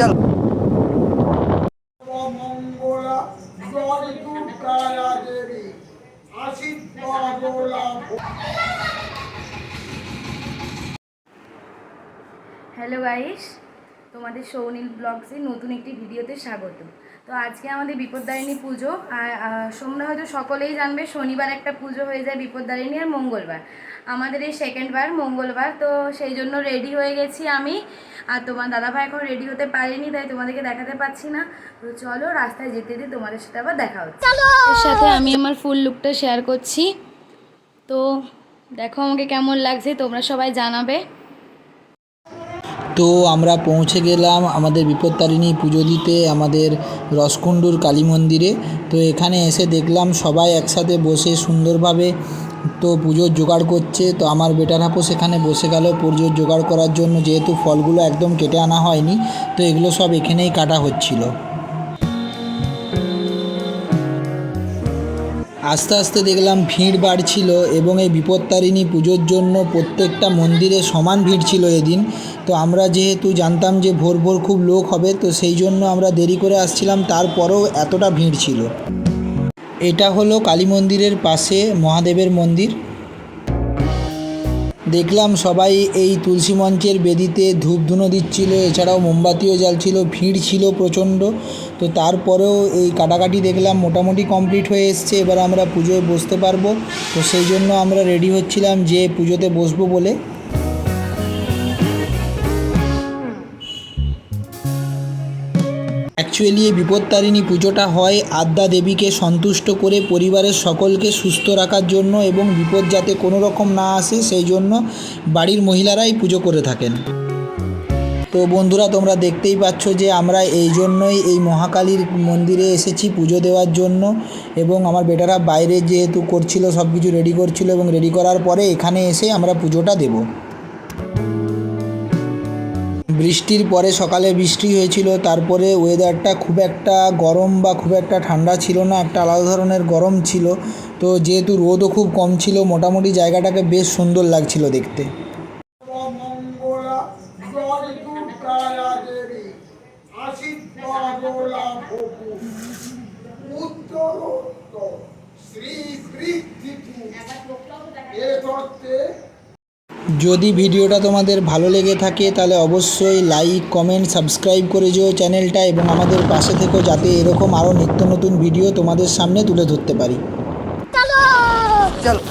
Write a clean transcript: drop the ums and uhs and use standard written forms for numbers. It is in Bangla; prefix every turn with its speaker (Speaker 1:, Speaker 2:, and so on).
Speaker 1: চলো।
Speaker 2: হ্যালো গাইস, তোমাদের সৌনীল ব্লগসে নতুন একটি ভিডিওতে স্বাগত। তো আজকে আমাদের বিপদদারিণী পুজো, আর তোমরা হয়তো সকলেই জানবে শনিবার একটা পুজো হয়ে যায় বিপদদারিণী, আর মঙ্গলবার আমাদের এই সেকেন্ডবার মঙ্গলবার। তো সেই জন্য রেডি হয়ে গেছি আমি, আর তোমার দাদাভাই এখন রেডি হতে পারেনি, তাই তোমাদেরকে দেখাতে পাচ্ছি না। তো চলো রাস্তায় যেতে যেতে তোমাদের সাথে আবার দেখা হচ্ছে। এর সাথে আমি আমার ফুল লুকটা শেয়ার করছি। তো দেখো আমাকে কেমন লাগছে, তোমরা সবাই জানাবে।
Speaker 3: তো আমরা পৌঁছে গেলাম আমাদের বিপত্তারিণী পুজো দিতে আমাদের রসকুণ্ডুর কালী মন্দিরে। তো এখানে এসে দেখলাম সবাই একসাথে বসে সুন্দরভাবে তো পুজোর জোগাড় করছে। তো আমার বেটার হাপও সেখানে বসে গেল পুজোর জোগাড় করার জন্য, যেহেতু ফলগুলো একদম কেটে আনা হয়নি, তো এগুলো সব এখানেই কাটা হচ্ছিল। আস্তে আস্তে দেখলাম ভিড় বাড়ছিল, এবং এই বিপত্তারিণী পুজোর জন্য প্রত্যেকটা মন্দিরে সমান ভিড় ছিল এদিন। তো আমরা যেহেতু জানতাম যে ভোর ভোর খুব লোক হবে, তো সেই জন্য আমরা দেরি করে আসছিলাম, তারপরেও এতটা ভিড় ছিল। এটা হলো কালী মন্দিরের পাশে মহাদেবের মন্দির। দেখলাম সবাই এই তুলসী মঞ্চের বেদিতে ধূপ ধুনো দিচ্ছিল, এছাড়াও মোমবাতিও জ্বালছিল, ভিড় ছিল প্রচণ্ড। তো তারপরেও এই কাটাকাটি দেখলাম মোটামুটি কমপ্লিট হয়ে এসছে, এবার আমরা পুজোয় বসতে পারবো। তো সেই জন্য আমরা রেডি হচ্ছিলাম যে পুজোতে বসবো বলে। অ্যাকচুয়ালি এই বিপত্তারিণী পুজোটা হয় আদ্যা দেবীকে সন্তুষ্ট করে পরিবারের সকলকে সুস্থ রাখার জন্য, এবং বিপদ যাতে কোনো রকম না আসে সেই জন্য বাড়ির মহিলারাই পুজো করে থাকেন। তো বন্ধুরা, তোমরা দেখতেই পাচ্ছ যে আমরা এই জন্যই এই মহাকালীর মন্দিরে এসেছি পুজো দেওয়ার জন্য, এবং আমার বেটারা বাইরে যেহেতু করছিল সব কিছু রেডি করছিল, এবং রেডি করার পরে এখানে এসে আমরা পুজোটা দেব। বৃষ্টির পরে সকালে বৃষ্টি হয়েছিল, তারপরে ওয়েদারটা খুব একটা গরম বা খুব একটা ঠান্ডা ছিল না, একটা আলাদা ধরনের গরম ছিল। তো যেহেতু রোদও খুব কম ছিল, মোটামুটি জায়গাটাকে বেশ সুন্দর লাগছিল দেখতে। যদি ভিডিওটা তোমাদের ভালো লেগে থাকে তাহলে অবশ্যই লাইক, কমেন্ট, সাবস্ক্রাইব করে যেও চ্যানেলটা, এবং আমাদের পাশে থেকো যাতে এরকম আরও নিত্য নতুন ভিডিও তোমাদের সামনে তুলে ধরতে পারি।
Speaker 1: চলো।